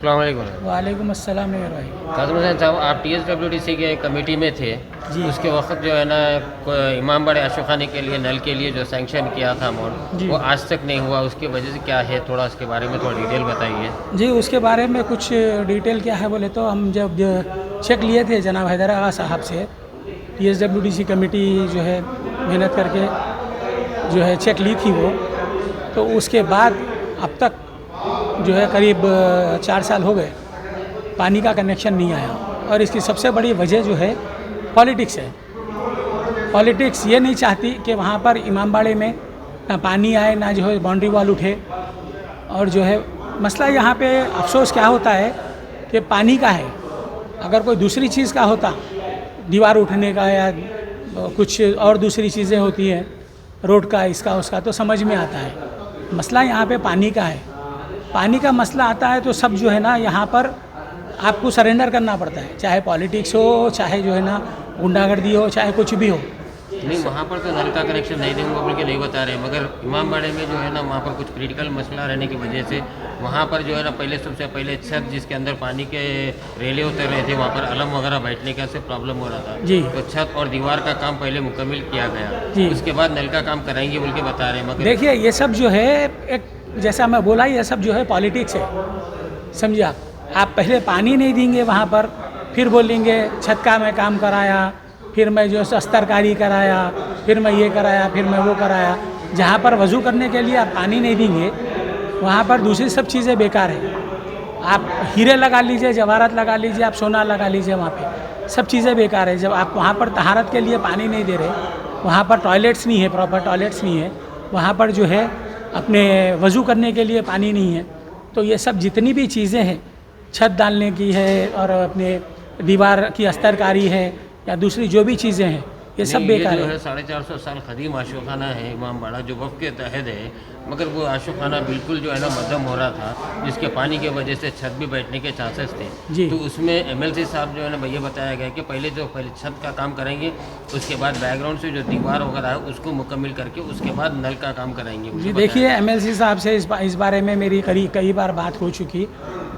अस्सलामुअलैकुम। वालेकुम अस्सलाम मेरे भाई। कासिम हुसैन साहब, आप TSWDC के कमेटी में थे जी। उसके वक्त जो है ना इमामबाड़े आशुखाने के लिए नल के लिए जो सैंक्शन किया था अमाउंट जी वो आज तक नहीं हुआ, उसकी वजह से क्या है, थोड़ा उसके बारे में थोड़ा डिटेल बताइए। जी, उसके बारे में कुछ डिटेल क्या है बोले तो हम जब चेक लिए थे जनाब हैदर आगा साहब से, TSWDC कमेटी जो है मेहनत करके जो है चेक ली थी वो, तो उसके बाद अब तक जो है करीब 4 साल हो गए पानी का कनेक्शन नहीं आया। और इसकी सबसे बड़ी वजह जो है पॉलिटिक्स है। पॉलिटिक्स ये नहीं चाहती कि वहाँ पर इमामबाड़े में ना पानी आए ना जो है बाउंड्री वॉल उठे। और जो है मसला यहाँ पे अफसोस क्या होता है कि पानी का है। अगर कोई दूसरी चीज़ का होता, दीवार उठने का या कुछ और दूसरी चीज़ें होती हैं, रोड का इसका उसका, तो समझ में आता है। मसला यहाँ पे पानी का है। पानी का मसला आता है तो सब जो है ना यहाँ पर आपको सरेंडर करना पड़ता है, चाहे पॉलिटिक्स हो, चाहे जो है ना गुंडागर्दी हो, चाहे कुछ भी हो। नहीं, वहाँ पर तो नल का कनेक्शन नहीं देंगे बोल के नहीं बता रहे, मगर इमामबाड़े में जो है ना वहाँ पर कुछ क्रिटिकल मसला रहने की वजह से वहाँ पर जो है ना सबसे पहले छत जिसके अंदर पानी के रेले उतर रहे थे, वहाँ पर अलम वगैरह बैठने का से प्रॉब्लम हो रहा था जी। तो छत और दीवार का काम पहले मुकम्मल किया गया जी। उसके बाद नल का काम कराएंगे बोल के बता रहे हैं। मगर देखिए ये सब जो है एक, जैसा मैं बोला, ये सब जो है पॉलिटिक्स है, समझे आप पहले पानी नहीं देंगे वहाँ पर, फिर बोलेंगे छत का मैं काम कराया, फिर मैं जो अस्तरकारी कराया, फिर मैं ये कराया, फिर मैं वो कराया। जहाँ पर वज़ू करने के लिए आप पानी नहीं देंगे वहाँ पर दूसरी सब चीज़ें बेकार है। आप हीरे लगा लीजिए, जवाहरात लगा लीजिए, आप सोना लगा लीजिए, वहाँ पे सब चीज़ें बेकार है। जब आप वहाँ पर तहारत के लिए पानी नहीं दे रहे, वहाँ पर टॉयलेट्स नहीं है, प्रॉपर टॉयलेट्स नहीं है, वहाँ पर जो है अपने वज़ू करने के लिए पानी नहीं है, तो ये सब जितनी भी चीज़ें हैं, छत डालने की है और अपने दीवार की अस्तरकारी है या दूसरी जो भी चीज़ें हैं, ये सब बेकार है। है। 450 साल कदीम आशुखाना है इमामबाड़ा, जो वफ़ के तहत है, मगर वो आशुखाना बिल्कुल जो है ना मध्यम हो रहा था, जिसके पानी की वजह से छत भी बैठने के चांसेस थे जी। तो उसमें MLC साहब जो है ना भैया बताया गया कि पहले छत का काम करेंगे, उसके बाद बैकग्राउंड से जो दीवार वगैरह है उसको मुकम्मल करके उसके बाद नल का काम कराएंगे। जी देखिए, MLC साहब से इस बारे में मेरी कई बार बात हो चुकी।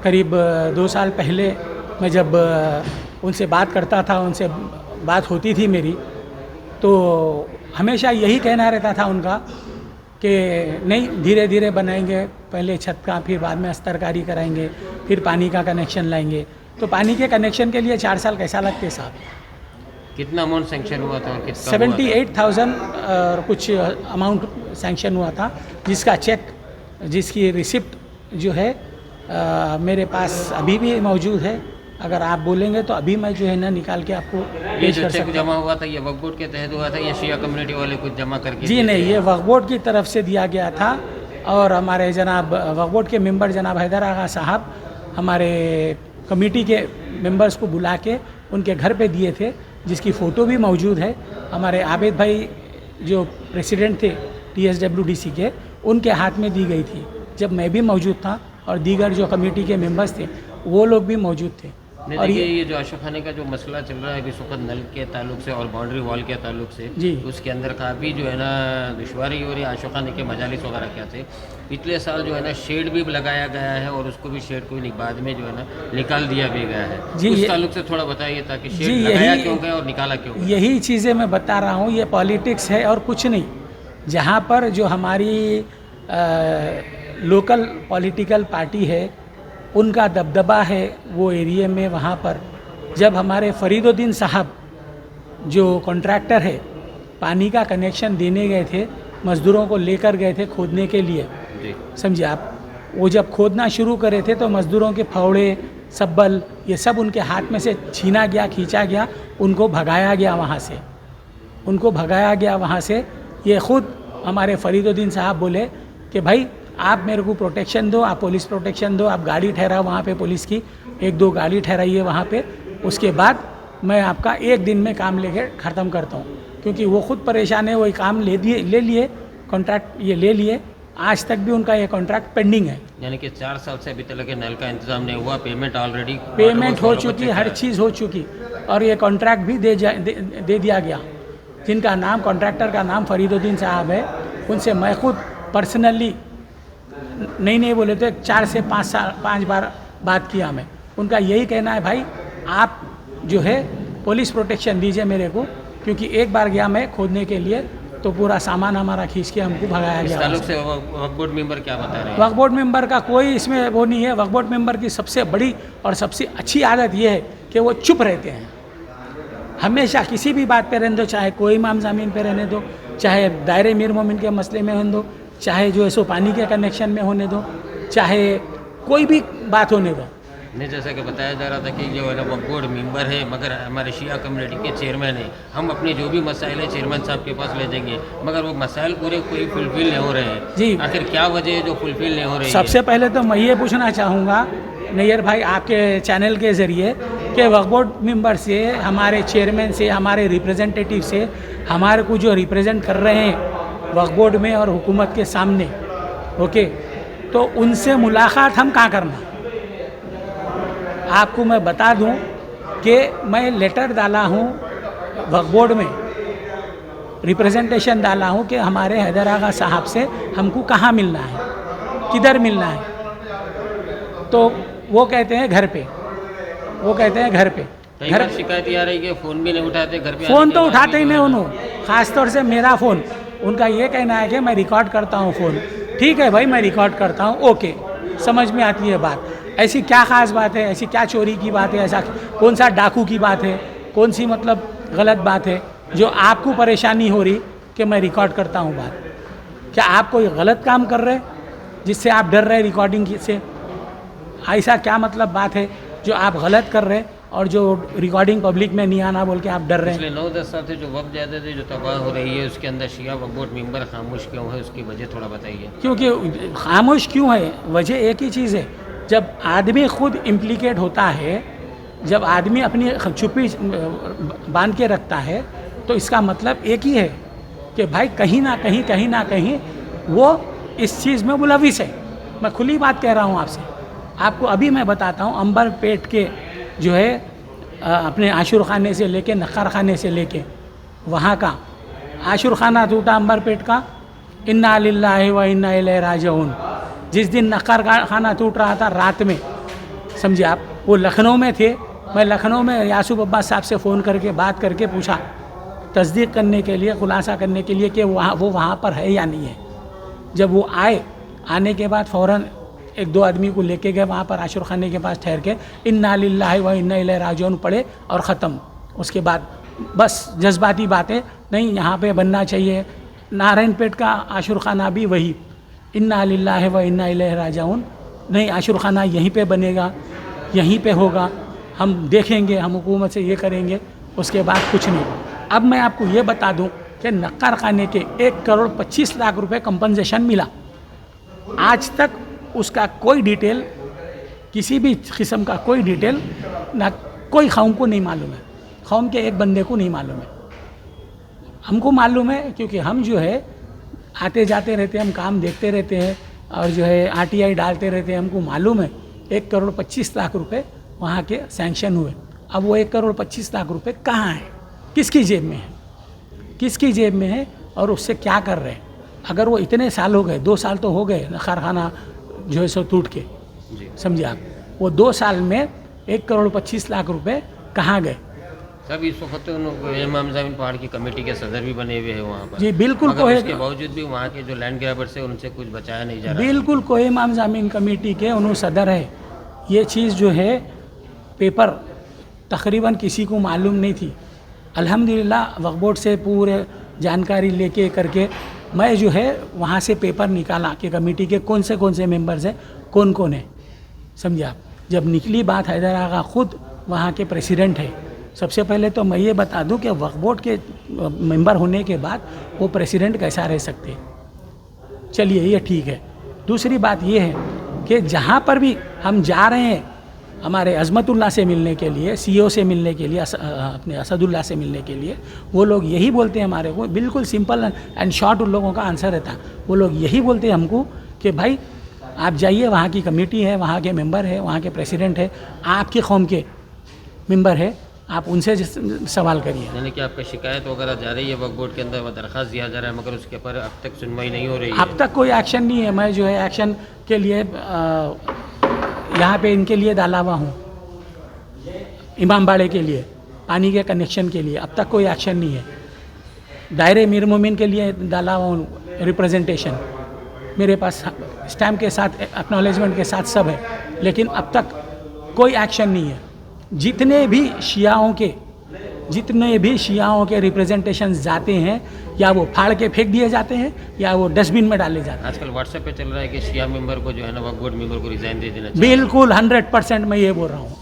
करीब 2 साल पहले मैं जब उनसे बात करता था, उनसे बात होती थी मेरी, तो हमेशा यही कहना रहता था उनका कि नहीं, धीरे धीरे बनाएंगे, पहले छत का, फिर बाद में अस्तरकारी कराएंगे, फिर पानी का कनेक्शन लाएंगे। तो पानी के कनेक्शन के लिए 4 साल कैसा लगते साहब? कितना अमाउंट सैंक्शन हुआ था? 78,000 कुछ अमाउंट सैंक्शन हुआ था, जिसका चेक, जिसकी रिसिप्ट जो है मेरे पास अभी भी मौजूद है। अगर आप बोलेंगे तो अभी मैं जो है ना निकाल के आपको पेश कर सकता हूँ। जमा हुआ था ये वक्फ बोर्ड के तहत हुआ था या शिया कम्युनिटी वाले कुछ जमा करके? जी नहीं, ये वक्फ बोर्ड की तरफ से दिया गया था और हमारे जनाब वक्फ बोर्ड के मेंबर जनाब हैदर आगा साहब हमारे कमेटी के मेंबर्स को बुला के उनके घर पे दिए थे, जिसकी फ़ोटो भी मौजूद है। हमारे आबिद भाई जो प्रेसिडेंट थे TSWDC के, उनके हाथ में दी गई थी जब मैं भी मौजूद था और दीगर जो कमेटी के मेंबर्स थे वो लोग भी मौजूद थे। और ये जो आशुखाने का जो मसला चल रहा है इस वक्त नल के ताल्लुक से और बाउंड्री वॉल के ताल्लुक से, जी, उसके अंदर काफ़ी जो है ना दुश्वारी हो रही है आशुखाने के मजालिस वगैरह क्या थे। पिछले साल जो है ना शेड भी लगाया गया है और उसको भी शेड को बाद में जो है ना निकाल दिया भी गया है। जी, उस ताल्लुक से थोड़ा बताइए ताकि शेड लगाया क्यों गया और निकाला क्यों गया? यही चीज़ें मैं बता रहा हूँ, ये पॉलिटिक्स है और कुछ नहीं। जहाँ पर जो हमारी लोकल पॉलिटिकल पार्टी है, उनका दबदबा है वो एरिया में, वहाँ पर जब हमारे फरीदुद्दीन साहब जो कॉन्ट्रैक्टर है पानी का कनेक्शन देने गए थे, मज़दूरों को लेकर गए थे खोदने के लिए, समझिए आप, वो जब खोदना शुरू करे थे तो मज़दूरों के फावड़े, सब्बल, ये सब उनके हाथ में से छीना गया, खींचा गया, उनको भगाया गया वहाँ से, उनको भगाया गया वहाँ से। ये ख़ुद हमारे फरीदुद्दीन साहब बोले कि भाई आप मेरे को प्रोटेक्शन दो, आप पुलिस प्रोटेक्शन दो, आप गाड़ी ठहराओ वहाँ पे, पुलिस की 1-2 गाड़ी ठहराइए वहाँ पे, उसके बाद मैं आपका 1 दिन में काम लेके ख़त्म करता हूँ। क्योंकि वो खुद परेशान है, वही काम ले लिए कॉन्ट्रैक्ट ये ले लिए, आज तक भी उनका ये कॉन्ट्रैक्ट पेंडिंग है। यानी कि 4 साल से अभी तक नल का इंतजाम नहीं हुआ, पेमेंट ऑलरेडी हो चुकी, हर चीज़ हो चुकी, और ये कॉन्ट्रैक्ट भी दे दिया गया। जिनका नाम, कॉन्ट्रैक्टर का नाम फरीदुद्दीन साहब है, उनसे मैं खुद पर्सनली नहीं बोले तो 4 से 5 बार बात किया मैं, उनका यही कहना है भाई आप जो है पुलिस प्रोटेक्शन दीजिए मेरे को, क्योंकि एक बार गया मैं खोदने के लिए तो पूरा सामान हमारा खींच के हमको भगाया इस गया। ताल्लुक से वक्फ बोर्ड मेंबर क्या बता रहे हैं? वक्फ बोर्ड मेंबर का कोई इसमें वो नहीं है। वक्फ बोर्ड मेंबर की सबसे बड़ी और सबसे अच्छी आदत ये है कि वो चुप रहते हैं हमेशा, किसी भी बात पे रहने दो, चाहे कोई इमाम ज़मीन पे रहने दो, चाहे दायरे मीर मोमिन के मसले में होने दो, चाहे जो है सो पानी के कनेक्शन में होने दो, चाहे कोई भी बात होने दो। नहीं, जैसा कि बताया जा रहा था कि जो है ना वक्फ बोर्ड मेंबर है मगर हमारे शिया कम्युनिटी के चेयरमैन है, हम अपने जो भी मसाइल है चेयरमैन साहब के पास ले जाएंगे, मगर वो मसाइल पूरे कोई फुलफिल नहीं हो रहे हैं जी। आखिर क्या वजह है जो फुलफिल नहीं हो रही है? सबसे पहले तो मैं ये पूछना चाहूँगा नैयर भाई आपके चैनल के ज़रिए कि वक्फ बोर्ड मेंबर से, हमारे चेयरमैन से, हमारे रिप्रेजेंटेटिव से, हमारे को जो रिप्रेजेंट कर रहे हैं वक्फ बोर्ड में और हुकूमत के सामने, ओके, तो उनसे मुलाकात हम कहाँ करना? आपको मैं बता दूं कि मैं लेटर डाला हूं वक्फ बोर्ड में, रिप्रेजेंटेशन डाला हूं कि हमारे हैदर आगा साहब से हमको कहाँ मिलना है, किधर मिलना है, तो वो कहते हैं घर पे, वो कहते हैं घर पे। घर शिकायत आ रही है फ़ोन भी नहीं उठाते, घर पे फ़ोन तो उठाते ही नहीं उन्होंने, ख़ासतौर से मेरा फ़ोन। उनका ये कहना है कि मैं रिकॉर्ड करता हूँ फ़ोन। ठीक है भाई, मैं रिकॉर्ड करता हूँ, ओके, समझ में आती है बात। ऐसी क्या ख़ास बात है, ऐसी क्या चोरी की बात है, ऐसा कौन सा डाकू की बात है, कौन सी मतलब गलत बात है जो आपको परेशानी हो रही कि मैं रिकॉर्ड करता हूँ बात? क्या आप कोई गलत काम कर रहे जिससे आप डर रहे रिकॉर्डिंग से? ऐसा क्या मतलब बात है जो आप गलत कर रहे और जो रिकॉर्डिंग पब्लिक में नहीं आना बोल के आप डर रहे हैं? पिछले 9-10 साल से जो वक्त ज़्यादा थे जो तबाह हो रही है, उसके अंदर शिया वक्फ बोर्ड मेंबर खामोश क्यों है, उसकी वजह थोड़ा बताइए। क्योंकि खामोश क्यों है, वजह एक ही चीज़ है, जब आदमी खुद इम्प्लिकेट होता है, जब आदमी अपनी चुप्पी बांध के रखता है, तो इसका मतलब एक ही है कि भाई कहीं ना कहीं वो इस चीज़ में मुलविस है। मैं खुली बात कह रहा हूँ आपसे। आपको अभी मैं बताता हूँ, अंबर पेट के जो है अपने आशुर खाने से लेके नक्कर खाने से लेके वहाँ का आशुर खाना टूटा अंबर पेट का, इन्ना लिल्लाहि व इन्ना इलैहि राजिऊन। जिस दिन नक्कर खाना टूट रहा था रात में, समझिए आप, वो लखनऊ में थे। मैं लखनऊ में यासूब अब्बास साहब से फ़ोन करके बात करके पूछा, तस्दीक करने के लिए, खुलासा करने के लिए कि वो वहाँ पर है या नहीं है। जब वो आने के बाद फ़ौरन 1-2 आदमी को लेके गए वहाँ पर आशुर खाने के पास ठहर के इन्ना लिल्लाहि व इन्ना इलैहि राजिऊन पढ़े और ख़त्म। उसके बाद बस जज्बाती बातें नहीं, यहाँ पे बनना चाहिए। नारायणपेट का आशुर खाना भी वही, इन्ना लिल्लाहि व इन्ना इलैहि राजिऊन, नहीं आशुर खाना यहीं पे बनेगा, यहीं पे होगा, हम देखेंगे, हम हुकूमत से ये करेंगे, उसके बाद कुछ नहीं। अब मैं आपको ये बता दूं कि नक्कर खाने के 1 करोड़ 25 लाख रुपए कंपनसेशन मिला। आज तक उसका कोई डिटेल, किसी भी किस्म का कोई डिटेल ना कोई कौम को नहीं मालूम है, कौम के एक बंदे को नहीं मालूम है। हमको मालूम है क्योंकि हम जो है आते जाते रहते हैं, हम काम देखते रहते हैं और जो है RTI डालते रहते हैं। हमको मालूम है 1 करोड़ 25 लाख रुपए वहाँ के सैंक्शन हुए। अब वो 1 करोड़ 25 लाख रुपए कहाँ है, किसकी जेब में है, किसकी जेब में है और उससे क्या कर रहे हैं? अगर वो इतने साल हो गए, 2 साल तो हो गए कारखाना जो है सो टूट के, समझिए आप, वो 2 साल में 1 करोड़ 25 लाख रुपए कहाँ गए? सब इस वक्त इमाम ज़मीन पहाड़ की कमेटी के सदर भी बने हुए हैं वहाँ पर। जी बिल्कुल, मगर उसके बावजूद भी वहाँ के जो लैंड ग्रैबर्स है उनसे कुछ बचाया नहीं जा रहा। बिल्कुल कोई इमाम ज़मीन कमेटी के उन्होंने सदर है। ये चीज़ जो है पेपर तकरीबन किसी को मालूम नहीं थी। अल्हम्दुलिल्लाह वक्फ बोर्ड से पूरे जानकारी लेके करके मैं जो है वहाँ से पेपर निकाला कि कमेटी के कौन से मेंबर्स हैं, कौन कौन है, समझे आप। जब निकली बात, हैदर आगा खुद वहाँ के प्रेसिडेंट है। सबसे पहले तो मैं ये बता दूं कि वक्फ बोर्ड के मेंबर होने के बाद वो प्रेसिडेंट कैसा रह सकते, चलिए ये ठीक है। दूसरी बात ये है कि जहाँ पर भी हम जा रहे हैं हमारे अज़मतुल्लाह से मिलने के लिए, CEO से मिलने के लिए, अपने असदुल्लाह से मिलने के लिए, वो लोग यही बोलते हैं हमारे को, बिल्कुल सिंपल एंड शॉर्ट उन लोगों का आंसर रहता है। वो लोग यही बोलते हैं हमको कि भाई आप जाइए, वहाँ की कमेटी है, वहाँ के मेंबर है, वहाँ के प्रेसिडेंट है, आपके कौम के मेंबर है, आप उनसे सवाल करिए। यानी कि आपका शिकायत वगैरह जा रही है वक्फ बोर्ड के अंदर, वो दरख्वास्त दिया जा रहा है, मगर उसके ऊपर अब तक सुनवाई नहीं हो रही है। अब तक कोई एक्शन नहीं है। मैं जो है एक्शन के लिए यहाँ पे इनके लिए डाला हुआ हूँ, इमामबाड़े के लिए पानी के कनेक्शन के लिए, अब तक कोई एक्शन नहीं है। दायरे मीर मोमिन के लिए डाला हुआ हूँ रिप्रेजेंटेशन, मेरे पास स्टैम्प के साथ एक्नॉलेजमेंट के साथ सब है, लेकिन अब तक कोई एक्शन नहीं है। जितने भी शियाओं के रिप्रेजेंटेशन जाते हैं, या वो फाड़ के फेंक दिए जाते हैं या वो डस्टबिन में डाले जाते हैं। आजकल व्हाट्सएप पे चल रहा है कि शिया मेंबर को जो है ना वक्फ बोर्ड मेंबर को रिजाइन दे देना चाहिए। बिल्कुल 100% मैं ये बोल रहा हूँ,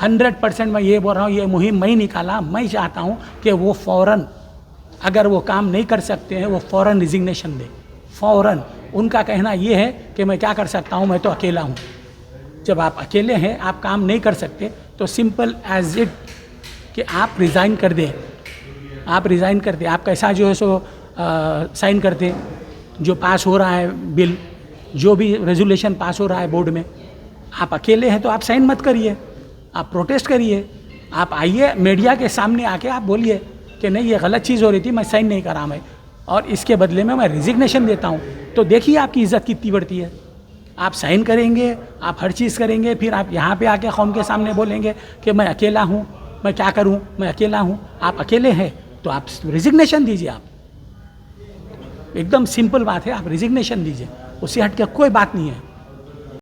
100% मैं ये बोल रहा हूँ। ये मुहिम मैं ही निकाला। मैं चाहता हूँ कि वो फ़ौरन, अगर वो काम नहीं कर सकते हैं, वो फ़ौरन रिजिग्नेशन दे, फ़ौरन। उनका कहना ये है कि मैं क्या कर सकता हूँ, मैं तो अकेला हूँ। जब आप अकेले हैं, आप काम नहीं कर सकते, तो सिंपल एज इट कि आप रिज़ाइन कर दें। आप रिज़ाइन कर दें, आप कैसा जो है सो साइन करते, जो पास हो रहा है बिल, जो भी रेजोल्यूशन पास हो रहा है बोर्ड में, आप अकेले हैं तो आप साइन मत करिए, आप प्रोटेस्ट करिए, आप आइए मीडिया के सामने आके आप बोलिए कि नहीं ये गलत चीज़ हो रही थी, मैं साइन नहीं करा मैं, और इसके बदले में मैं रिजिग्नेशन देता हूँ। तो देखिए आपकी इज़्ज़त कितनी बढ़ती है। आप साइन करेंगे, आप हर चीज़ करेंगे, फिर आप यहाँ पे आके कौम के सामने बोलेंगे कि मैं अकेला हूँ, मैं क्या करूँ, मैं अकेला हूँ। आप अकेले हैं तो आप रिजिग्नेशन दीजिए। आप एकदम सिंपल बात है, आप रिजिग्नेशन दीजिए, उससे हट के कोई बात नहीं है।